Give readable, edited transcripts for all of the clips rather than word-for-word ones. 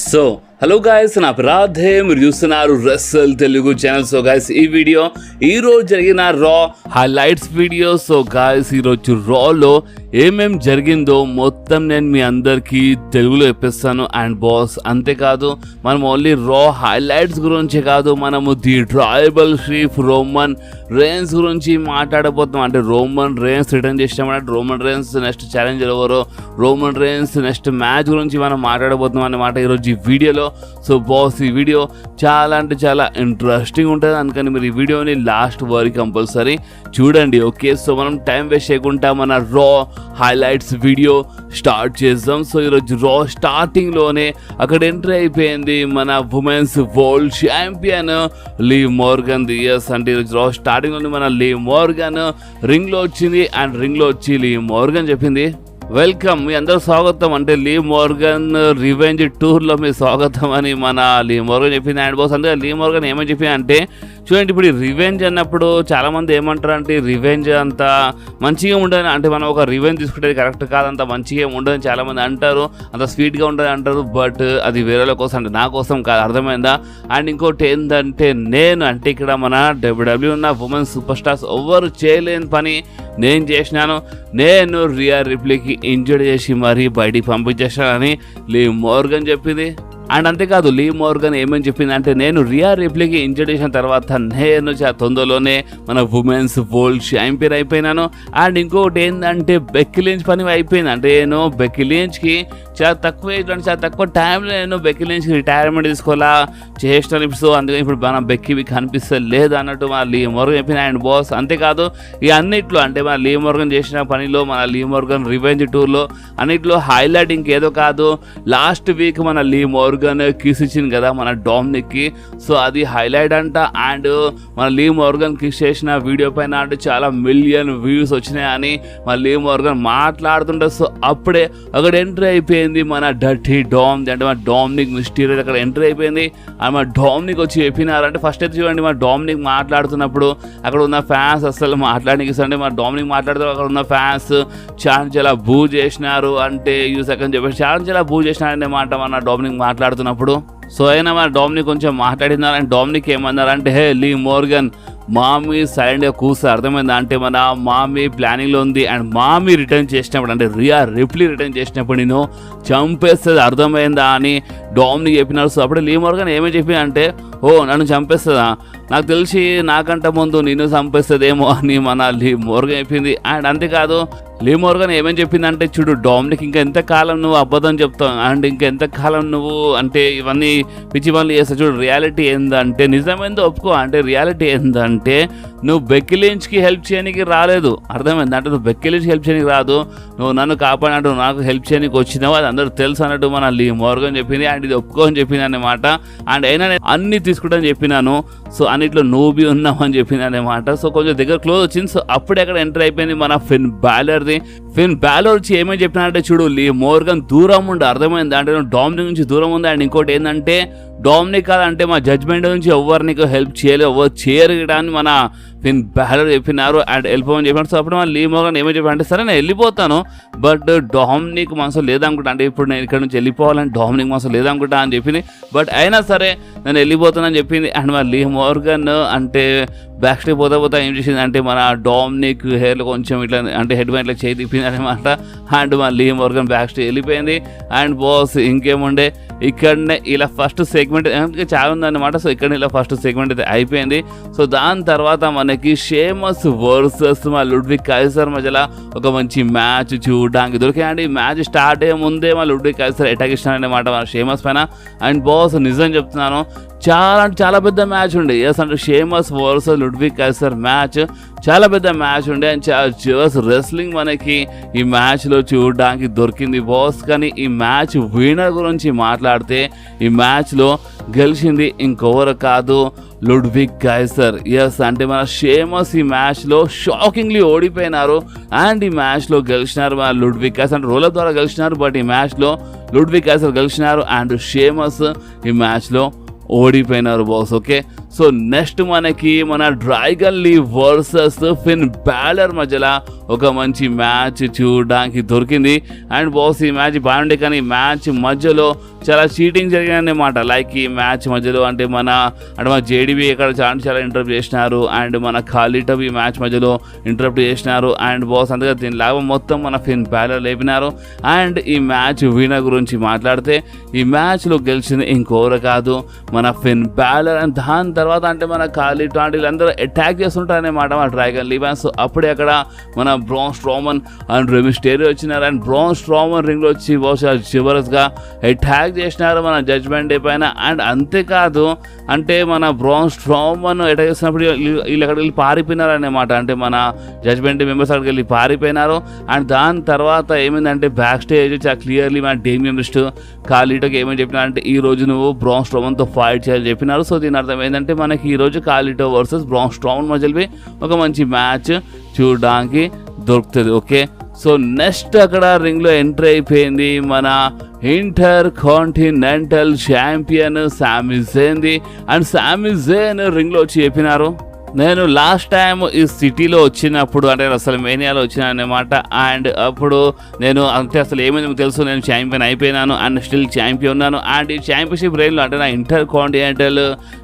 So hello guys, నా అపరాధే మీరు చూస్తున్నారు రెస్సల్ తెలుగు ఛానల్. సో గాయస్, ఈ వీడియో ఈరోజు జరిగిన రా హైలైట్స్ వీడియో. సో గాయస్, ఈరోజు రాలో ఏమేం జరిగిందో మొత్తం నేను మీ అందరికీ తెలుగులో చెప్పేస్తాను. అండ్ బాస్, అంతేకాదు మనం ఓన్లీ రా హైలైట్స్ గురించి కాదు, మనము the tribal chief Roman rains గురించి మాట్లాడబోతున్నాం. అంటే రోమన్ రేన్స్ రిటర్న్ చేసినామంటే రోమన్ రేన్స్ నెక్స్ట్ ఛాలెంజర్ ఎవరో, రోమన్ రేన్స్ నెక్స్ట్ మ్యాచ్ గురించి మనం మాట్లాడబోతున్నాం అన్నమాట ఈరోజు ఈ వీడియోలో. సో బాస్, ఈ వీడియో చాలా అంటే చాలా ఇంట్రెస్టింగ్ ఉంటుంది, అందుకని మీరు ఈ వీడియోని లాస్ట్ వరకు కంపల్సరీ చూడండి. ఓకే, సో మనం టైం వేస్ట్ చేయకుండా మన రా హైలైట్స్ వీడియో స్టార్ట్ చేద్దాం. సో ఈరోజు రా స్టార్టింగ్లోనే అక్కడ ఎంట్రీ అయిపోయింది మన women's world champion Liv Morgan. Yes, అంటే ఈరోజు రా స్టార్టింగ్లోనే మన లీవ్ మోర్గన్ రింగ్లో వచ్చింది. అండ్ రింగ్లో వచ్చి లీవ్ మోర్గన్ చెప్పింది, వెల్కమ్, మీ అందరూ స్వాగతం, అంటే లీవ్ మోర్గన్ రివెంజ్ టూర్లో మీ స్వాగతం అని మన లీవ్ మోర్గన్ చెప్పింది. అండ్ బాస్, అందుకే లీవ్ మోర్గన్ ఏమని చెప్పింది అంటే, చూడండి ఇప్పుడు రివెంజ్ అన్నప్పుడు చాలామంది ఏమంటారు అంటే రివెంజ్ అంత మంచిగా ఉండదు, అంటే మనం ఒక రివెంజ్ తీసుకుంటే కరెక్ట్ కాదు, అంత మంచిగా ఉండదని చాలామంది అంటారు, అంత స్వీట్గా ఉంటుంది అంటారు. బట్ అది వేరేల కోసం, అంటే నా కోసం కాదు, అర్థమైందా? అండ్ ఇంకోటి ఏంటంటే నేను అంటే ఇక్కడ మన డబ్ల్యూడబ్ల్యూ ఉన్న ఉమెన్ సూపర్ స్టార్స్ ఎవరు చేయలేని పని నేను చేసినాను. నేను రియా రిప్లీకి ఇంజర్డ్ చేసి మరీ బయటికి పంపించేసానని లీవ్ మోర్గన్ చెప్పింది. అండ్ అంతేకాదు లీవ్ మోర్గన్ ఏమని చెప్పింది అంటే, నేను రియా రిప్లీకి ఇంజర్డ్ చేసిన తర్వాత నేను తొందరలోనే మన ఉమెన్స్ వరల్డ్ ఛాంపియన్ అయిపోయినాను. అండ్ ఇంకొకటి ఏంటంటే బెక్కీ లించ్ పని అయిపోయింది, అంటే నేను బెక్కీ లించ్కి చాలా తక్కువ ఏజ్, అంటే చాలా తక్కువ టైంలో నేను బెక్కీ లించ్కి రిటైర్మెంట్ తీసుకోవాలా చేసినాను. సో అందుకని ఇప్పుడు మన బెక్కీ కనిపిస్తలేదు అన్నట్టు మన లీవ్ మోర్గన్ చెప్పింది. అండ్ బాస్, అంతేకాదు ఈ అన్నిట్లో అంటే మన లీవ్ మోర్గన్ చేసిన పనిలో, మన లీవ్ మోర్గన్ రివెంజ్ టూర్లో అన్నిట్లో హైలైట్ ఇంకేదో కాదు, లాస్ట్ వీక్ మన లీవ్ మోర్గన్ కిస్ ఇచ్చింది కదా మన డామినిక్కి. సో అది హైలైట్ అంట. అండ్ మన లీవ్ మోర్గన్ కిస్ చేసిన వీడియో పైన అంటే చాలా మిలియన్ వ్యూస్ వచ్చినాయని మన లీవ్ మోర్గన్ మాట్లాడుతుంటారు. సో అప్పుడే అక్కడ ఎంట్రీ అయిపోయింది మన డర్టీ డామ్, అంటే మన డామినిక్ మిస్టీరియస్ అక్కడ ఎంట్రీ అయిపోయింది. అండ్ మన డామినిక్ వచ్చి చెప్పినారంటే, ఫస్ట్ అయితే చూడండి మన డామినిక్ మాట్లాడుతున్నప్పుడు అక్కడ ఉన్న ఫ్యాన్స్ అసలు మాట్లాడడానికి, అంటే మన డామినిక్ మాట్లాడుతూ అక్కడ ఉన్న ఫ్యాన్స్ చాలా బూ చేసినారు, అంటే యూసకని చెప్పేసి చాలా బూ చేసినారనే మాట మన డామినిక్ మాట్లాడుతున్నప్పుడు. సో అయినా మన డామినిక్ కొంచెం మాట్లాడినారు. అండ్ డామినిక్ ఏమన్నారంటే, హే లీవ్ మోర్గన్, మామీ సైలెంట్గా కూర్చో, అర్థమైందా? అంటే మన మామీ ప్లానింగ్లో ఉంది. అండ్ మామీ రిటర్న్ చేసినప్పుడు, అంటే రియా రిప్లీ రిటర్న్ చేసినప్పుడు నేను చంపేస్తుంది, అర్థమైందా అని డామినిక్ చెప్పినారు. సో అప్పుడు లీవ్ మోర్గన్ ఏమేమి చెప్పి అంటే, ఓ నన్ను చంపేస్తుందా, నాకు తెలిసి నాకంటే ముందు నిన్ను చంపేస్తుందేమో అని మన లీవ్ మోర్గన్ చెప్పింది. అండ్ అంతేకాదు లీవ్ మోర్గన్ ఏమేమి చెప్పిందంటే, చూడు డామినిక్, ఇంకా ఎంతకాలం నువ్వు అబద్ధం చెప్తావు, అండ్ ఇంకెంతకాలం నువ్వు అంటే ఇవన్నీ పిచ్చి పనులు చేస్తావు, చూడు రియాలిటీ ఏందంటే నిజమైందో ఒప్పుకో, అంటే రియాలిటీ ఏందంటే నువ్వు బెక్కీ లించ్కి హెల్ప్ చేయడానికి రాలేదు, అర్థమైంది? అంటే నువ్వు బెక్కీ లించ్కి హెల్ప్ చేయడానికి రాదు, నువ్వు నన్ను కాపాడినట్టు నాకు హెల్ప్ చేయడానికి వచ్చినావు, అది అందరూ తెలుసు అన్నట్టు మన లీవ్ మోర్గన్ చెప్పింది. అండ్ ఇది ఒప్పుకోని చెప్పింది అన్నమాట. అండ్ అయినా నేను అన్ని తీసుకుంటాను చెప్పినాను, సో అన్నిట్లో నువ్వు బి ఉన్నావు అని చెప్పింది అన్నమాట. సో కొంచెం దగ్గర క్లోజ్ వచ్చింది. సో అప్పుడే అక్కడ ఎంటర్ అయిపోయింది మన ఫిన్ బ్యాలర్ది. ఫిన్ బ్యాలర్ వచ్చి ఏమని చెప్పినారంటే, చూడు లీవ్ మోర్గన్ దూరం ఉండు, అర్థమైంది? అంటే డామినిక్ నుంచి దూరం ఉంది. అండ్ ఇంకోటి ఏంటంటే డామినిక్ కాదంటే మా జడ్జ్మెంట్ నుంచి ఎవరు నీకు హెల్ప్ చేయలేదు, ఎవరు చేయడానికి మన ఫిన్ బ్యాలర్ చెప్పినారు. అండ్ వెళ్ళిపోమని చెప్పినారు. సో అప్పుడు మన లీవ్ మోర్గన్ ఏమని చెప్పారు అంటే, సరే నేను వెళ్ళిపోతాను, బట్ డామినిక్ మనసు లేదనుకుంటా, అంటే ఇప్పుడు నేను ఇక్కడ నుంచి వెళ్ళిపోవాలని డామినిక్ మనసు లేదనుకుంటా అని చెప్పింది. బట్ అయినా సరే నేను వెళ్ళిపోతానని చెప్పింది. అండ్ మన లీవ్ మోర్గన్ అంటే బ్యాక్ స్టెప్ పోతా ఏం చేసింది అంటే, మన డామినిక్ హెయిర్లో కొంచెం ఇట్లా అంటే హెడ్ పైన ఇట్లా చేయి తిప్పింది అనమాట. అండ్ మన లీవ్ మోర్గన్ బ్యాక్ స్టెప్ వెళ్ళిపోయింది. అండ్ బాస్ ఇంకేముండే, ఇక్కడనే ఇలా ఫస్ట్ సెగ్మెంట్ చాలా ఉందన్నమాట. సో ఇక్కడ ఇలా ఫస్ట్ సెగ్మెంట్ అయితే అయిపోయింది. సో దాని తర్వాత మనకి షేమస్ వర్సెస్ మా లుడ్విగ్ కైసర్ మధ్యలో ఒక మంచి మ్యాచ్ చూడడానికి దొరికాయండి. మ్యాచ్ స్టార్ట్ అయ్యే ముందే మా లుడ్విగ్ కైసర్ అటాక్ ఇచ్చినారన్నమాట మన షేమస్ పైన. అండ్ బాస్ నిజం చెప్తున్నాను, చాలా పెద్ద మ్యాచ్ ఉండే. ఎస్, అంటే Sheamus versus Ludwig Kaiser match చాలా పెద్ద మ్యాచ్ ఉండే. అండ్ జస్ట్ రెస్లింగ్ మనకి ఈ మ్యాచ్లో చూడడానికి దొరికింది బాస్. కానీ ఈ మ్యాచ్ విన్నర్ గురించి మాట్లాడితే, ఈ మ్యాచ్లో గెలిచింది ఇంకెవరు కాదు, లుడ్విగ్ కైసర్. ఎస్, అంటే మన షేమస్ ఈ మ్యాచ్లో షాకింగ్లీ ఓడిపోయినారు. అండ్ ఈ మ్యాచ్లో గెలిచినారు మన లుడ్విగ్ కైసర్, అంటే రోలర్ ద్వారా గెలిచినారు. బట్ ఈ మ్యాచ్లో లుడ్విగ్ కైసర్ గెలిచినారు. అండ్ షేమస్ ఈ మ్యాచ్లో ఓడిపోయినారు బాస్. ఓకే, సో నెక్స్ట్ మనకి మన డ్రాగన్ లీ వర్సెస్ ఫిన్ బ్యాలర్ మధ్యలో ఒక మంచి మ్యాచ్ చూడడానికి దొరికింది. అండ్ బాస్ ఈ మ్యాచ్ బాగుండే, కానీ మ్యాచ్ మధ్యలో చాలా చీటింగ్ జరిగిందన్నమాట. లైక్ ఈ మ్యాచ్ మధ్యలో అంటే మన జేడీబీ ఇక్కడ చాలా ఇంటరప్ట్ చేసినారు, అండ్ మన ఖాళీటబ్ ఈ మ్యాచ్ మధ్యలో ఇంటరప్ట్ చేసినారు. అండ్ బాస్ అందుకే దీని లాభం మొత్తం మన ఫిన్ బ్యాలర్ లేపినారు. అండ్ ఈ మ్యాచ్ వినర్ గురించి మాట్లాడితే ఈ మ్యాచ్లో గెలిచింది ఇంకోరు కాదు మన ఫిన్ బ్యాలర్. అండ్ దాని తర్వాత అంటే మన ఖాళీ అందరూ అటాక్ చేస్తుంటారన్నమాట మన డ్రాగన్ లీ ఫ్యాన్స్. అప్పుడే అక్కడ మన బ్రాన్ స్ట్రోమన్ అండ్ రెమి మిస్టేరియో వచ్చినారు. అండ్ బ్రాన్ స్ట్రోమన్ రింగ్లో వచ్చి బహుశా చివరస్గా అటాక్ చేసినారు మన జడ్జ్మెంట్ డే పైన. అండ్ అంతేకాదు అంటే మన బ్రాన్ స్ట్రోమన్ అటాక్ చేసినప్పుడు వీళ్ళు అక్కడికి వెళ్ళి పారిపోయినారు అన్నమాట. అంటే మన జడ్జ్మెంట్ డే మెంబర్స్ అక్కడికి వెళ్ళి పారిపోయినారు. అండ్ దాని తర్వాత ఏమైందంటే బ్యాక్ స్టేజ్ చాలా క్లియర్లీ మన డేమియన్ లిస్ట్ ఖాళీటోకి ఏమని చెప్పినారంటే ఈ రోజు నువ్వు బ్రాన్ స్ట్రోమన్తో ఫైట్ చేయాలని చెప్పినారు. సో దీని అర్థం ఏంటంటే మనకి ఈరోజు ఖాళీటో వర్సెస్ బ్రాన్ స్ట్రోమన్ మధ్యలో ఒక మంచి మ్యాచ్ చూడడానికి దొరుకుతుంది. ఓకే, సో నెక్స్ట్ అక్కడ రింగ్లో ఎంట్రీ అయిపోయింది మన ఇంటర్ కాంటినెంటల్ ఛాంపియన్ సామీ జేన్. అండ్ సామీ జేన్ రింగ్లో వచ్చి చెప్పినారు, నేను లాస్ట్ టైం ఈ సిటీలో వచ్చినప్పుడు అంటే అసలు మేనియాలో వచ్చినా అన్నమాట. అండ్ అప్పుడు నేను అంటే అసలు ఏమైంది తెలుసు, నేను ఛాంపియన్ అయిపోయినాను అండ్ స్టిల్ ఛాంపియన్ ఉన్నాను. అండ్ ఈ ఛాంపియన్షిప్ రైన్లో అంటే నా ఇంటర్ కాంటినెంటల్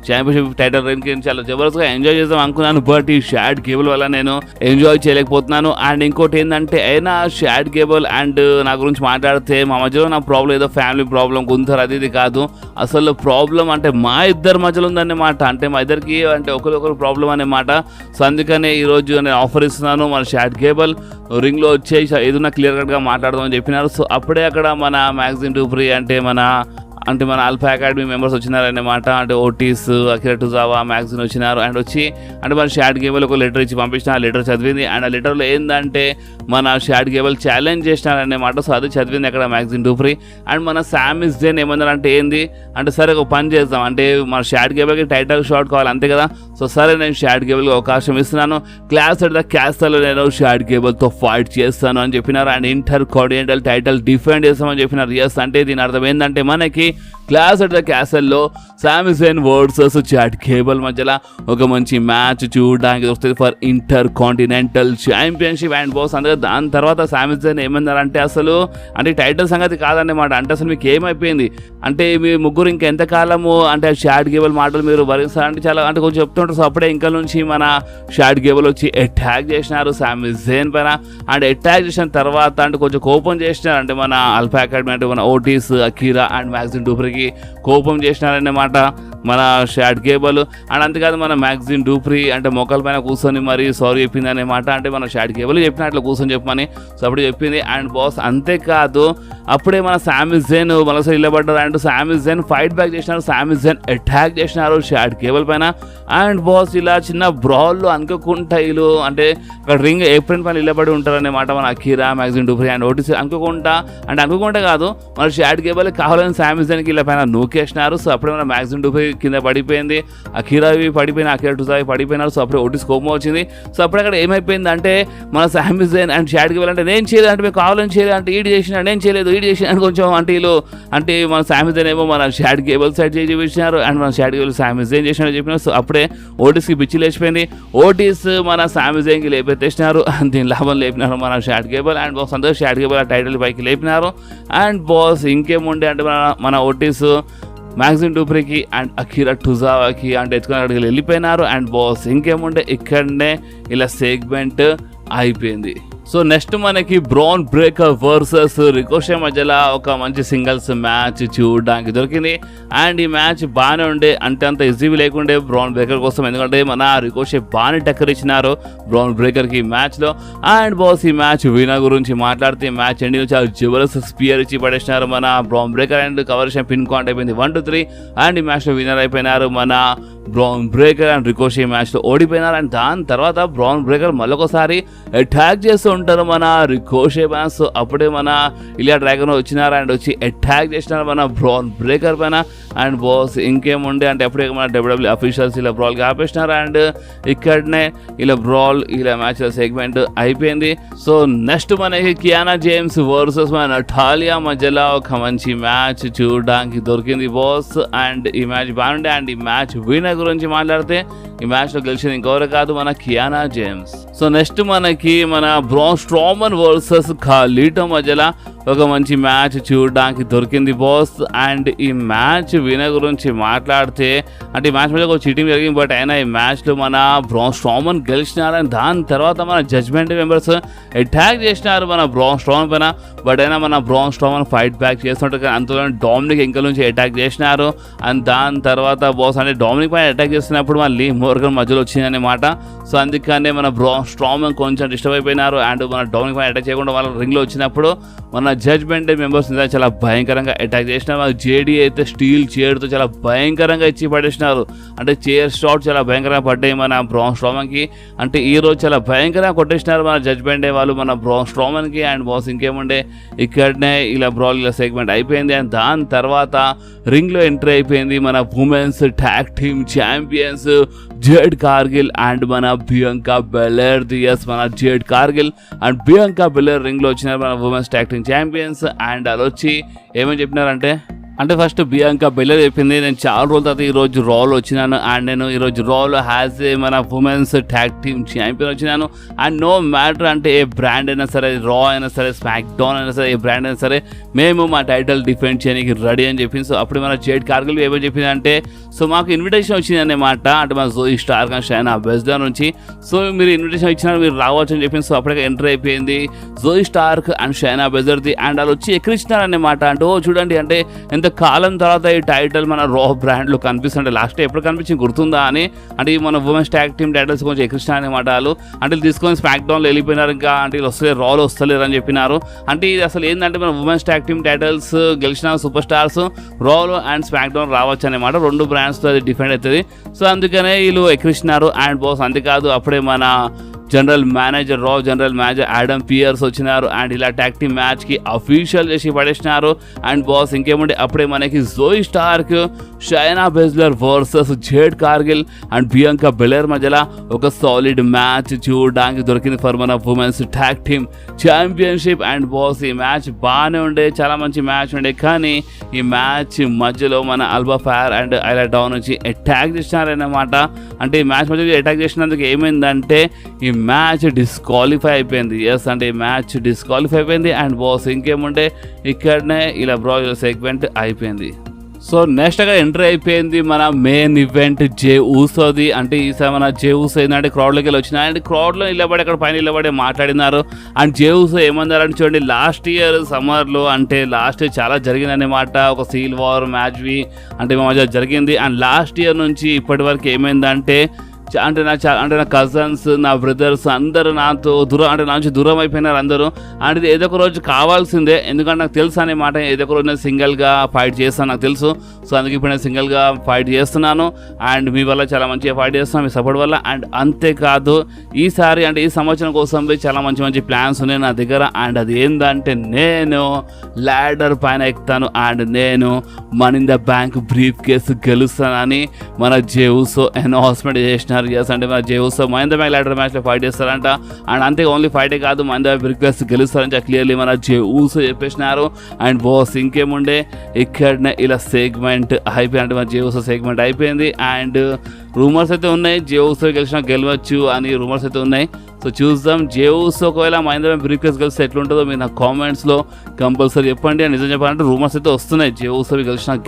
ఛాంపియన్షిప్ టైటిల్ రైన్కి చాలా జబర్దస్త్గా ఎంజాయ్ చేద్దాం అనుకున్నాను. బట్ ఈ షాడ్ కేబుల్ వల్ల నేను ఎంజాయ్ చేయలేకపోతున్నాను. అండ్ ఇంకోటి ఏంటంటే అయినా షాడ్ కేబుల్ అండ్ నా గురించి మాట్లాడితే మా మధ్యలో నా ప్రాబ్లం ఏదో ఫ్యామిలీ ప్రాబ్లం గుంతరు అది ఇది కాదు, అసలు ప్రాబ్లం అంటే మా ఇద్దరి మధ్యలో ఉందన్నమాట. అంటే మా ఇద్దరికి అంటే ఒకరికొకరు ప్రాబ్లం అన్నమాట. సో అందుకనే ఈరోజు నేను ఆఫర్ ఇస్తున్నాను, మన షాడ్ కేబుల్ రింగ్లో వచ్చేసి ఏదైనా క్లియర్ కట్గా మాట్లాడదామని చెప్పినారు. సో అప్పుడే అక్కడ మన మ్యాగజిన్ డూప్రీ అంటే మన ఆల్ఫా అకాడమీ మెంబర్స్ వచ్చినారన్నమాట. అంటే ఓటీస్, అకిరా టుజావా, మ్యాగజిన్ వచ్చినారు. అండ్ వచ్చి అంటే మన షాడ్ కేబుల్ ఒక లెటర్ ఇచ్చి పంపించిన, ఆ లెటర్ చదివింది. అండ్ ఆ లెటర్లో ఏంటంటే మన షాడ్ కేబుల్ ఛాలెంజ్ చేసినారన్నమాట. సో అది చదివింది అక్కడ మ్యాగజిన్ డూప్రీ. అండ్ మన సామీ జేన్ ఏమన్నారంటే ఏంది అంటే సరే ఒక పని చేద్దాం, అంటే మన షాడ్ కేబుల్కి టైటిల్ షాట్ కావాలి అంతే కదా. సో సరే నేను షాడ్ కేబుల్కి అవకాశం ఇస్తున్నాను, క్లాస్ అట్ ద క్యాస్టల్లో నేను షాడ్ కేబుల్తో ఫైట్ చేస్తాను అని చెప్పినారు. And inter continental title defend చేస్తామని చెప్పినారు. ఎస్ అంటే దీని అర్థం ఏంటంటే మనకి క్లాస్ అట్ ద క్యాసల్లో సామీ జేన్ వర్సెస్ షాడ్ కేబుల్ మధ్యలో ఒక మంచి మ్యాచ్ చూడడానికి వస్తుంది for inter continental championship. And boss అందుకే దాని తర్వాత సామీ జేన్ ఏమన్నారంటే అసలు అంటే టైటిల్ సంగతి కాదన్నమాట. అంటే అసలు మీకు ఏమైపోయింది అంటే మీ ముగ్గురు ఇంకెంతకాలము అంటే షాడ్ కేబుల్ మాటలు మీరు భరిస్తారంటే చాలా అంటే కొంచెం చెప్తుంటారు. సో అప్పుడే ఇంకా నుంచి మన షాడ్ కేబుల్ వచ్చి అటాక్ చేసినారు సామీ జేన్ పైన. అండ్ అటాక్ చేసిన తర్వాత అంటే కొంచెం కోపం చేసినారు, అంటే మన ఆల్ఫా అకాడమీ అంటే మన ఓటీస్, అకీరా అండ్ మ్యాగజిన్ డూప్రీకి కోపం చేసినారన్నమాట మన షాడ్ కేబుల్. అండ్ అంతేకాదు మన మ్యాగజిన్ డూప్రీ అంటే మొక్కల పైన కూర్చొని మరి సారీ చెప్పింది అన్నమాట. అంటే మన షాడ్ కేబుల్ చెప్పిన అట్లా కూర్చొని చెప్పమని సో అప్పుడు చెప్పింది. అండ్ బాస్ అంతేకాదు అప్పుడే మన సామీ జేన్ మరోసారి ఇల్లబడ్డారు. అండ్ సామీ జేన్ ఫైట్ బ్యాక్ చేసినారు, సామీ జేన్ అటాక్ చేసినారు షాడ్ కేబుల్ పైన. అండ్ బాస్ ఇలా చిన్న బ్రాల్లో అనుకోకుండా వీళ్ళు అంటే అక్కడ రింగ్ ఏప్రిల్ పైన ఇల్లబడి ఉంటారన్నమాట మన అకీరా, మ్యాగజిన్ డూప్రీ అండ్ ఓటీసీ. అనుకోకుండా కాదు మన షాడ్ కేబుల్ కావాలని సామీ జేన్కి ఇలా పైన నూకేసినారు. సో అప్పుడే మన మ్యాగజిన్ డూప్రీ కింద పడిపోయింది, అకీరావి పడిపోయిన, అకీరా టుజావి పడిపోయినారు. సో అప్పుడే ఓటీస్ కోపం వచ్చింది. సో అప్పుడు అక్కడ ఏమైపోయింది అంటే మన సామీ జేన్ అండ్ షాడ్ కేబుల్ అంటే నేను చేయలేదు అంటే మీకు కావాలని చేయలేదు అంటే ఈడు చేసిన, నేను చేయలేదు ఈడు చేసిన అని కొంచెం అంటే వీళ్ళు అంటే మన సామీ జేన్ ఏమో మన షాడ్ కేబుల్ సైడ్ చేసి చూపించినారు. అండ్ మన షాడ్ కేబుల్ సామీ జేన్ చేసినారు చెప్పినారు. సో అప్పుడే ఓటీస్కి పిచ్చి లేచిపోయింది, ఓటీస్ మన సామీ జేన్కి లేపెత్తేసినారు. దీని లాభం లేపినారు మన షాడ్ కేబుల్. అండ్ బాస్ అందరూ షాడ్ కేబుల్ ఆ టైటిల్ పైకి లేపినారు. అండ్ బాస్ ఇంకేముండే అంటే మన ఓటీస్ మ్యాగజిన్ డూప్రీకి అండ్ అకీరా టుజావాకి అంటే ఎత్తుకొని అక్కడికి వెళ్ళిపోయినారు. అండ్ బాస్ ఇంకేముండే ఇక్కడనే ఇలా సెగ్మెంట్ అయిపోయింది. సో నెక్స్ట్ మనకి బ్రాన్ బ్రేకర్ వర్సెస్ రికోషే మధ్యలో ఒక మంచి సింగిల్స్ మ్యాచ్ చూడడానికి దొరికింది. అండ్ ఈ మ్యాచ్ బాగానే ఉండే, అంటే అంత ఈజీవి లేకుండే బ్రాన్ బ్రేకర్ కోసం, ఎందుకంటే మన రికోషే బాగానే టక్కర్ ఇచ్చినారు బ్రాన్ బ్రేకర్కి ఈ మ్యాచ్లో. అండ్ బాస్ ఈ మ్యాచ్ వినర్ గురించి మాట్లాడితే మ్యాచ్ ఎండింగ్ చాలా జబర్దస్త్ స్పియర్ ఇచ్చి పడేసినారు మన బ్రాన్ బ్రేకర్. అండ్ కవరేషన్ పిన్ కౌంట్ అయిపోయింది 1-3. అండ్ ఈ మ్యాచ్లో విన్నర్ అయిపోయినారు మన బ్రాన్ బ్రేకర్. అండ్ రికోషే మ్యాచ్లో ఓడిపోయినారు. అండ్ దాని తర్వాత బ్రాన్ బ్రేకర్ మళ్ళొకసారి అటాక్ చేస్తూ ఉంటారు మన రికోషే మ్యాచ్. అప్పుడే మన ఇలియా డ్రాగన్ వచ్చినారు అండ్ వచ్చి అటాక్ చేసినారు మన బ్రాన్ బ్రేకర్ పైన. అండ్ బాస్ ఇంకేముండే అంటే అప్పుడే మన డబ్ల్యూడబ్ల్యూ అఫీషియల్స్ ఇలా బ్రాల్గా ఆపేసినారు. అండ్ ఇక్కడనే ఇలా బ్రాల్ ఇలా మ్యాచ్ సెగ్మెంట్ అయిపోయింది. సో నెక్స్ట్ మనకి కియానా జేమ్స్ వర్సెస్ మన నటాలియా మధ్యలో ఒక మంచి మ్యాచ్ చూడడానికి దొరికింది బాస్. అండ్ ఈ మ్యాచ్ బాగుండే. అండ్ ఈ మ్యాచ్ విన్నర్ వీణ గురించి మాట్లాడితే ఈ మ్యాచ్ లో గెలిచింది ఇంకెవరు కాదు మన కియానా జేమ్స్. సో నెక్స్ట్ మనకి మన బ్రాన్ స్ట్రోమన్ వర్సెస్ ఖలీటో మధ్యలో ఒక మంచి మ్యాచ్ చూడడానికి దొరికింది బాస్. అండ్ ఈ మ్యాచ్ వీణ గురించి మాట్లాడితే అంటే ఈ మ్యాచ్ మీద ఒక చీటింగ్ జరిగింది, బట్ అయినా ఈ మ్యాచ్లో మన బ్రాన్ స్ట్రోమన్ గెలిచినారని దాని తర్వాత మన జడ్జ్మెంట్ మెంబర్స్ అటాక్ చేసినారు మన బ్రాన్ స్ట్రోమన్ పైన, బట్ అయినా మన బ్రాన్ స్ట్రోమన్ ఫైట్ బ్యాక్ చేస్తుంటే అంతలో డామినిక్ ఎంకల్ నుంచి అటాక్ చేసినారు. అండ్ దాని తర్వాత బాస్ అంటే డామినిక్ పైన అటాక్ చేస్తున్నప్పుడు మళ్ళీ మోర్గన్ మధ్యలో వచ్చిందన్నమాట. సో అందుకనే మన బ్రాన్ స్ట్రోమన్ కొంచెం డిస్టర్బ్ అయిపోయినారు. అండ్ మన డామినిక్ పైన అటాక్ చేయకుండా వాళ్ళ రింగ్లో వచ్చినప్పుడు మన జడ్జ్మెంట్ మెంబర్స్ చాలా భయంకరంగా అటాక్ చేసినారు. జేడీ అయితే స్టీల్ చైర్తో చాలా భయంకరంగా ఇచ్చి పడేసినారు. అంటే చైర్ షాట్ చాలా భయంకరంగా పడ్డాయి మన బ్రాన్ స్ట్రోమన్కి. అంటే ఈ రోజు చాలా భయంకరంగా కొట్టేసినారు మన జడ్జ్మెంట్ వాళ్ళు మన బ్రాన్ స్ట్రోమన్కి. అండ్ బాస్ ఇంకేముండే ఇక్కడనే ఇలా బ్రాల్ ఇలా సెగ్మెంట్ అయిపోయింది. అండ్ దాని తర్వాత రింగ్లో ఎంట్రీ అయిపోయింది మన women's tag team champions jade Cargill and మన బియాంకా బెలెర్. ఎస్ మన జేడ్ కార్గిల్ అండ్ బియాంకా బెలెర్ రింగ్లో వచ్చినారు మన women's tag team champions. And అది వచ్చి ఏమని చెప్పినారంటే ఫస్ట్ బియాంకా బెలెర్ చెప్పింది, నేను చాలా రోజుల తర్వాత ఈరోజు రాలో వచ్చినాను అండ్ నేను ఈరోజు రాలో హ్యాజ్ ఏ మన ఉమెన్స్ ట్యాగ్ టీమ్ ఛాంపియన్ వచ్చినాను. అండ్ నో మ్యాటర్ అంటే ఏ బ్రాండ్ అయినా సరే, రా అయినా సరే, స్మాక్ డౌన్ అయినా సరే, ఏ బ్రాండ్ అయినా సరే మేము మా టైటిల్ డిఫెండ్ చేయడానికి రెడీ అని చెప్పింది. సో అప్పుడు మన జేడ్ కార్గిల్ ఏమని చెప్పింది అంటే సో మాకు ఇన్విటేషన్ వచ్చింది అన్నమాట, అంటే మన జోయి స్టార్క్ అండ్ షైనా బెస్లర్ నుంచి. సో మీరు ఇన్విటేషన్ ఇచ్చినారు, మీరు రావచ్చు అని చెప్పింది. సో అప్పటికే ఎంటర్ అయిపోయింది జోయి స్టార్క్ అండ్ షైనా బెస్లర్ది. అండ్ వాళ్ళు వచ్చి ఎక్కిరిచ్చినారన్నమాట. అంటే ఓ చూడండి అంటే ఎంత కాలం తర్వాత ఈ టైటిల్ మన రా బ్రాండ్లో కనిపిస్తుంటే లాస్ట్ ఎప్పుడు కనిపించింది గుర్తుందా అని. అంటే మన ఉమెన్స్ ట్యాగ్ టీమ్ టైటిల్స్ కొంచెం ఎక్కిరిచిన అనమాట వాళ్ళు. అంటే తీసుకొని స్మాక్ డౌన్లో వెళ్ళిపోయినారు, ఇంకా అంటే వీళ్ళు వస్తలే రాలో వస్తలేరు అని చెప్పినారు. అంటే ఇది అసలు ఏంటంటే మన ఉమెన్స్ ట్యాగ్ టీమ్ టైటిల్స్ గెలిచిన సూపర్ స్టార్స్ రాలో అండ్ స్మాక్ డౌన్ రావచ్చు అనమాట, రెండు బ్రాండ్స్తో అది డిఫెండ్ అవుతుంది. సో అందుకనే వీళ్ళు ఎక్కిరిచ్చినారు. అండ్ బాస్ అంతేకాదు అప్పుడే మన జనరల్ మేనేజర్ రా జనరల్ మేనేజర్ ఆడమ్ పియర్స్ వచ్చినారు అండ్ ఇలా ట్యాగ్ టీమ్ మ్యాచ్కి అఫీషియల్ చేసి పడేసినారు. అండ్ బాస్ ఇంకేముంటే అప్పుడే మనకి Joey Stark Shayna Baszler versus Jade Cargill and Bianca Belair మధ్యలో ఒక సాలిడ్ మ్యాచ్ చూడడానికి దొరికింది ఫర్ మన women's tag team championship. And boss ఈ మ్యాచ్ బాగానే ఉండే, చాలా మంచి మ్యాచ్ ఉండే, కానీ ఈ మ్యాచ్ మధ్యలో మన Alba fire and Aila down నుంచి అటాక్ చేసినారన్నమాట. అంటే ఈ మ్యాచ్ మధ్యలో అటాక్ చేసినందుకు ఏమైందంటే ఈ మ్యాచ్ డిస్క్వాలిఫై అయిపోయింది. ఎస్ అంటే ఈ మ్యాచ్ డిస్క్వాలిఫై అయిపోయింది. అండ్ బాస్ ఇంకేముంటే ఇక్కడనే ఇలా బ్రాల్ సెగ్మెంట్ అయిపోయింది. సో నెక్స్ట్గా ఎంట్రీ అయిపోయింది మన మెయిన్ ఈవెంట్ జే ఊసోది. అంటే ఈసారి మన జే ఊసో ఏంటంటే క్రౌడ్లోకి వెళ్ళి వచ్చిన అండ్ క్రౌడ్లో నిలబడి అక్కడ పైన నిలబడి మాట్లాడినారు. అండ్ జే ఊసో ఏమన్నారని చూడండి, లాస్ట్ ఇయర్ సమ్మర్లో అంటే లాస్ట్ ఇయర్ చాలా జరిగిందన్నమాట, ఒక సీల్ వార్ మ్యాచ్వి అంటే మా మధ్య జరిగింది. అండ్ లాస్ట్ ఇయర్ నుంచి ఇప్పటి వరకు ఏమైందంటే అంటే నా కజన్స్ నా బ్రదర్స్ అందరూ నాతో నా నుంచి దూరం అయిపోయినారు అందరూ. అండ్ ఇది ఏదో ఒక రోజు కావాల్సిందే, ఎందుకంటే నాకు తెలుసు అనే మాట, ఏదో ఒక రోజు నేను సింగిల్గా ఫైట్ చేస్తాను నాకు తెలుసు. సో అందుకే ఇప్పుడు నేను సింగిల్గా ఫైట్ చేస్తున్నాను అండ్ మీ వల్ల చాలా మంచిగా ఫైట్ చేస్తున్నాను మీ సపోర్ట్ వల్ల. అండ్ అంతేకాదు ఈసారి అంటే ఈ సంవత్సరం కోసం చాలా మంచి మంచి ప్లాన్స్ ఉన్నాయి నా దగ్గర. అండ్ అది ఏంటంటే నేను ల్యాడర్ పైన ఎక్కుతాను అండ్ నేను money in the bank briefcase గెలుస్తానని మన జే ఊసో అనౌన్స్మెంట్ చేసినారు. అంటే మన జే ఊసో మహేంద్ర బ్యాంక్ ల్యాడర్ మ్యాచ్లో ఫైట్ చేస్తారంట. అండ్ అంతే ఓన్లీ ఫైటే కాదు మహేంద్ర బ్రీఫ్ కేసు గెలుస్తారంట క్లియర్లీ మన జే ఊసో చెప్పేసినారు. అండ్ బాస్ ఇంకేముండే ఇక్కడనే ఇలా సెగ్మెంట్ అయిపోయింది, అంటే మన జే ఊసో సెగ్మెంట్ అయిపోయింది. అండ్ రూమర్స్ అయితే ఉన్నాయి జే ఊసో గెలవచ్చు అని రూమర్స్ అయితే ఉన్నాయి. సో చూద్దాం జే ఊసో ఒకవేళ మహేంద్ర బ్యాంక్ బ్రీఫ్ కేసు గెలిస్తే ఎట్లుంటుందో మీరు నా కామెంట్స్లో కంపల్సరీ చెప్పండి. నిజం చెప్పాలంటే రూమర్స్ అయితే వస్తున్నాయి జే ఊసో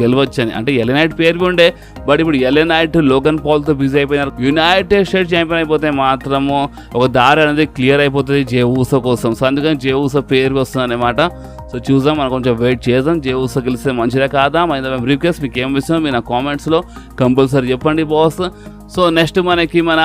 గెలవచ్చు అని. అంటే ఎలే నైట్ పేరు ఉండే, బట్ ఇప్పుడు ఎలే నైట్ లోగన్ పాల్తో బిజీ అయిపోయినారు. యునైటెడ్ స్టేట్స్ ఛాంపియన్ అయిపోతే మాత్రము ఒక దారి అనేది క్లియర్ అయిపోతుంది జే ఊసో కోసం. సో అందుకని జే ఊసో పేరు వస్తుంది అన్నమాట. సో చూద్దాం, మనం కొంచెం వెయిట్ చేద్దాం. జే ఊసో గెలిస్తే మంచిదే కాదా మహేంద్ర బ్రీఫ్ కేస్ మీకు ఏం విషయం మీరు నా కామెంట్స్లో కంపల్సరీ చెప్పండి బాస్. సో నెక్స్ట్ మనకి మన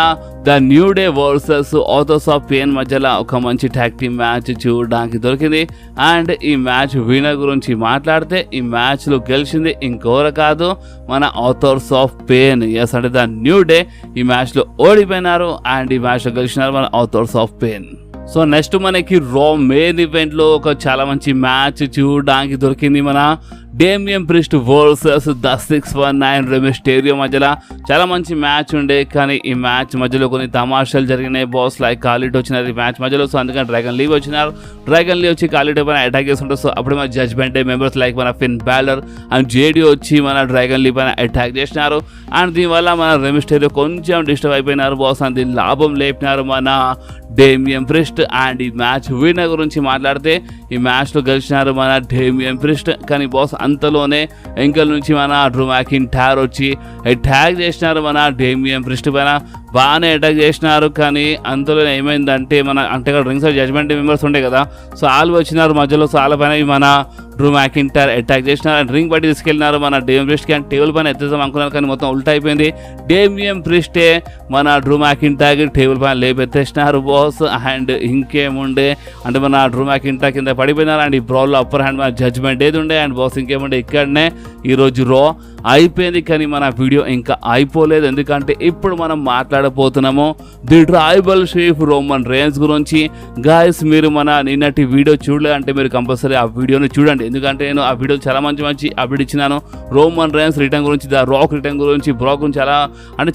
the new day versus authors of pain మధ్యలో ఒక మంచి ట్యాగ్ టీమ్ మ్యాచ్ చూడడానికి దొరికింది. అండ్ ఈ మ్యాచ్ విన్నర్ గురించి మాట్లాడితే ఈ మ్యాచ్లో గెలిచింది ఇంకెవరు కాదు మన ఆథర్స్ ఆఫ్ పెయిన్. ఎస్ అంటే ద న్యూ డే ఈ మ్యాచ్లో ఓడిపోయినారు అండ్ ఈ మ్యాచ్లో గెలిచినారు మన authors of pain. So next మనకి రా మెయిన్ ఈవెంట్లో ఒక చాలా మంచి మ్యాచ్ చూడడానికి దొరికింది మన డేమియన్ ప్రిస్ట్ వర్సెస్ ద 619 రె మిస్టేరియో మధ్యలో. చాలా మంచి మ్యాచ్ ఉండే, కానీ ఈ మ్యాచ్ మధ్యలో కొన్ని తమాషాలు జరిగినాయి బాస్. లైక్ కాలిటో వచ్చినారు ఈ మ్యాచ్ మధ్యలో. సో అందుకని డ్రాగన్ లీ వచ్చినారు, డ్రాగన్ లీ వచ్చి కాలిటో పైన అటాక్ చేస్తుంటారు. సో అప్పుడు మన జడ్జ్మెంట్ డే మెంబర్స్ లైక్ మన ఫిన్ బ్యాలర్ అండ్ జేడీ వచ్చి మన డ్రాగన్ లీ పైన అటాక్ చేసినారు. అండ్ దీనివల్ల మన రెమిస్టేరియో కొంచెం డిస్టర్బ్ అయిపోయినారు బాస్. అండ్ దీని లాభం లేపినారు మన డేమియన్ ప్రిస్ట్. అండ్ ఈ మ్యాచ్ విన్నర్ గురించి మాట్లాడితే ఈ మ్యాచ్లో గెలిచినారు మన డేమియన్ ప్రిస్ట్. కానీ బాస్ అంతలోనే ఎంకల్ నుంచి మన డ్రూ మ్యాకింటైర్ వచ్చి అటాక్ చేసినారు మన డేమియన్ ప్రిస్ట్ పైన. బాగానే అటాక్ చేసినారు కానీ అంతలో ఏమైందంటే అంటే రింగ్స్ జడ్జ్మెంట్ మెంబర్స్ ఉండే కదా, సో వాళ్ళు వచ్చినారు మధ్యలో. సో వాళ్ళ పైన మన డ్రూ మ్యాకింటైర్ అటాక్ చేసినారు అండ్ రింగ్ బట్టి తీసుకెళ్ళినారు మన డేమియన్ ప్రిస్ట్కి. అండ్ టేబుల్ పైన ఎత్తేద్దాం అనుకున్నారు కానీ మొత్తం ఉల్టా అయిపోయింది. డేమియన్ ప్రిస్టే మన డ్రూ మ్యాకింటైర్కి టేబుల్ పైన లేపెత్తేసినారు బాస్. అండ్ ఇంకేముండే అంటే మన డ్రూ మ్యాకింటైర్ కింద పడిపోయినారు. అండ్ ఈ బ్రౌల్లో అప్పర్ హ్యాండ్ మన జడ్జ్మెంట్ ఏది ఉండే. అండ్ బాస్ ఇంకేముండే ఇక్కడనే ఈరోజు రా అయిపోయింది. కానీ మన వీడియో ఇంకా అయిపోలేదు, ఎందుకంటే ఇప్పుడు మనం మాట్లాడబోతున్నాము the tribal chief Roman rains గురించి. గాయస్ మీరు మన నిన్నటి వీడియో చూడలే అంటే మీరు కంపల్సరీ ఆ వీడియోని చూడండి, ఎందుకంటే నేను ఆ వీడియో చాలా మంచి అప్డేట్ ఇచ్చినాను. రోమన్ రేన్స్ రిటర్న్ గురించి, ద రాక్ రిటర్న్ గురించి, బ్రాక్ గురించి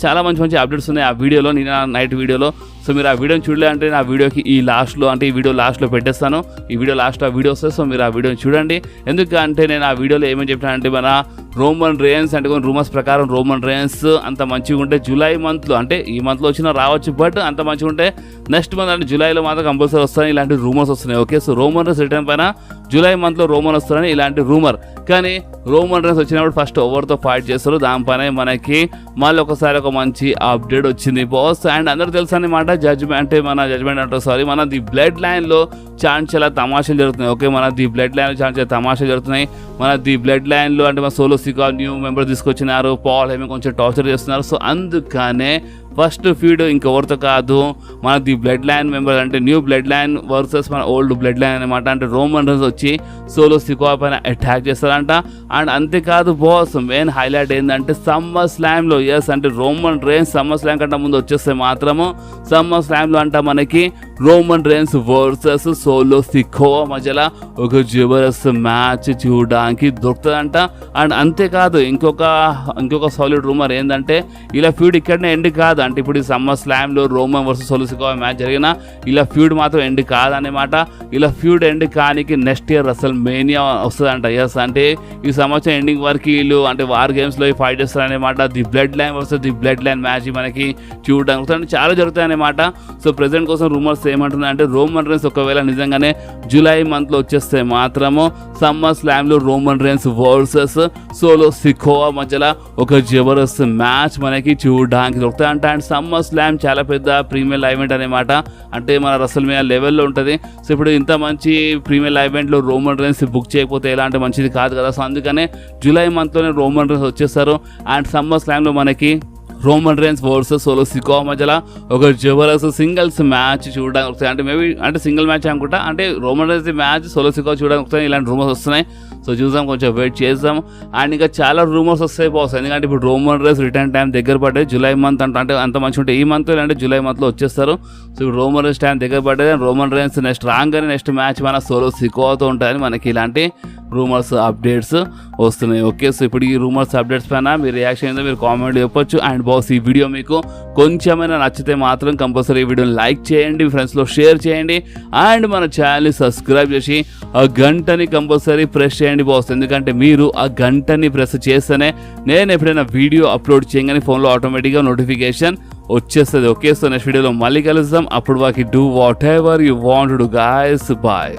చాలా మంచి అప్డేట్స్ ఉన్నాయి ఆ వీడియోలో, నిన్న నైట్ వీడియోలో. సో మీరు ఆ వీడియోని చూడలే అంటే నా వీడియోకి ఈ వీడియో లాస్ట్లో పెట్టేస్తాను. ఈ వీడియో లాస్ట్లో ఆ వీడియో వస్తుంది, సో మీరు ఆ వీడియోని చూడండి. ఎందుకంటే నేను ఆ వీడియోలో ఏమని చెప్పానంటే మన రోమన్ రేన్స్ అంటే కొన్ని రూమర్స్ ప్రకారం రోమన్ రేన్స్ అంత మంచిగా ఉంటే జూలై మంత్లో, అంటే ఈ మంత్లో వచ్చినా రావచ్చు, బట్ అంత మంచిగా ఉంటే నెక్స్ట్ మంత్ అంటే జూలైలో మాత్రం కంపల్సరీ వస్తాయని ఇలాంటి రూమర్స్ వస్తున్నాయి. Okay, so Roman rains return పైన జూలై మంత్లో రోమన్ వస్తారని ఇలాంటి రూమర్. కానీ రోమన్ రేన్స్ వచ్చినప్పుడు ఫస్ట్ ఓవర్తో ఫైట్ చేస్తారు, దానిపైన మనకి మళ్ళీ ఒకసారి ఒక మంచి అప్డేట్ వచ్చింది బాస్. అండ్ అందరూ తెలుసు అన్నమాట మన ది బ్లడ్ లైన్లో చాలా తమాషాలు జరుగుతున్నాయి. ఓకే, మన ది బ్లడ్ లైన్లో చాలా తమాషాలు జరుగుతున్నాయి. మన ది బ్లడ్ లైన్లో అంటే మన సోలో సికా న్యూ మెంబర్ తీసుకొచ్చినారు, పాల్ ఏమో కొంచెం టార్చర్ చేస్తున్నారు. సో అందుకనే ఫస్ట్ ఫీడ్ ఇంకెవరితో కాదు, మన ది బ్లడ్ లైన్ మెంబర్ అంటే న్యూ బ్లడ్ లైన్ వర్సెస్ మన ఓల్డ్ బ్లడ్ లైన్ అనమాట. అంటే రోమన్ రేన్స్ వచ్చి సోలో సికా పైన అటాక్ చేస్తారంట. అండ్ అంతేకాదు బాస్, మెయిన్ హైలైట్ ఏంటంటే సమ్మర్ స్లామ్లో, ఎస్ అంటే రోమన్ రేన్స్ సమ్మర్ స్లామ్ కంటే ముందు వచ్చేస్తే మాత్రము సమ్మర్ స్లామ్లో అంట మనకి Roman Reigns versus Solo Sikoa మధ్యలో ఒక జబర్దస్త్ మ్యాచ్ చూడడానికి దొరుకుతుందంట. అండ్ అంతేకాదు ఇంకొక సాలిడ్ రూమర్ ఏంటంటే ఇలా ఫ్యూడ్ ఇక్కడనే ఎండ్ కాదు, అంటే ఇప్పుడు ఈ సమ్మర్ స్లామ్లో Roman versus Solo Sikoa match జరిగిన ఇలా ఫ్యూడ్ మాత్రం ఎండ్ కాదన్నమాట. ఇలా ఫ్యూడ్ ఎండ్ కానికి నెక్స్ట్ ఇయర్ అసలు మేనియా వస్తుందంట. ఎస్ అంటే ఈ సంవత్సరం ఎండింగ్ వరకు వీళ్ళు అంటే వార్ గేమ్స్లో ఫైట్ చేస్తారనమాట. The blood line versus the blood line match మనకి చూడడానికి చాలా జరుగుతాయి అనమాట. సో ప్రెసెంట్ కోసం రూమర్స్ ఏమంటున్నా అంటే రోమన్ రేన్స్ ఒకవేళ నిజంగానే జూలై మంత్లో వచ్చేస్తే మాత్రము సమ్మర్ స్లామ్లో Roman Reigns versus Solo Sikoa మధ్యలో ఒక జబర్దస్త్ మ్యాచ్ మనకి చూడడానికి దొరుకుతాయి అంట. అండ్ సమ్మర్ స్లామ్ చాలా పెద్ద ప్రీమియర్ ఈవెంట్ అనమాట, అంటే మన రసల్మేనియా లెవెల్లో ఉంటుంది. సో ఇప్పుడు ఇంత మంచి ప్రీమియర్ ఈవెంట్లో రోమన్ రేన్స్ బుక్ చేయకపోతే ఎలాంటి మంచిది కాదు కదా. సో అందుకనే జూలై మంత్లోనే రోమన్ రేన్స్ వచ్చేస్తారు. అండ్ సమ్మర్ స్లామ్లో మనకి Roman Reigns versus Solo Sikoa మధ్యలో ఒక జబర్దస్త్ సింగిల్స్ మ్యాచ్ చూడడానికి వస్తాయి. అంటే మేబీ అంటే సింగిల్ మ్యాచ్ అనుకుంటా, అంటే Roman rains match solo Sikoa చూడడానికి వస్తాయి. ఇలాంటి రూమర్స్ వస్తున్నాయి, సో చూద్దాం, కొంచెం వెయిట్ చేద్దాం. అండ్ ఇంకా చాలా రూమర్స్ వస్తాయి బాస్, ఎందుకంటే ఇప్పుడు రోమన్ రేన్స్ రిటర్న్ టైం దగ్గర పడ్డాయి. జూలై మంత్ అంటే అంత మంచిగా ఉంటే ఈ మంత్ అంటే జూలై మంత్లో వచ్చేస్తారు. సో ఇప్పుడు రోమన్ రేన్స్ టైం దగ్గర పడ్డది. రోమన్ రేన్స్ నెక్స్ట్ రాగానే నెక్స్ట్ మ్యాచ్ మన సోలో సికోవాతో ఉంటాయని మనకి ఇలాంటి రూమర్స్ అప్డేట్స్ వస్తున్నాయి. ఓకే, సో ఇప్పుడు ఈ రూమర్స్ అప్డేట్స్ పైన మీ రియాక్షన్ ఏందో మీరు కామెంట్ చెప్పొచ్చు. అండ్ బాస్ ఈ వీడియో మీకు కొంచెమైనా నచ్చితే మాత్రం కంపల్సరీ ఈ వీడియోని లైక్ చేయండి, మీ ఫ్రెండ్స్లో షేర్ చేయండి. అండ్ మన ఛానల్ని సబ్స్క్రైబ్ చేసి ఆ గంటని కంపల్సరీ ప్రెస్ చేయండి బాస్, ఎందుకంటే మీరు ఆ గంటని ప్రెస్ చేస్తేనే నేను ఎప్పుడైనా వీడియో అప్లోడ్ చేయగానే ఫోన్లో ఆటోమేటిక్గా నోటిఫికేషన్ వచ్చేస్తుంది. ఓకే, సో నెక్స్ట్ వీడియోలో మళ్ళీ కలుద్దాం. అప్పుడు వాకి do whatever you want to do guys. Bye.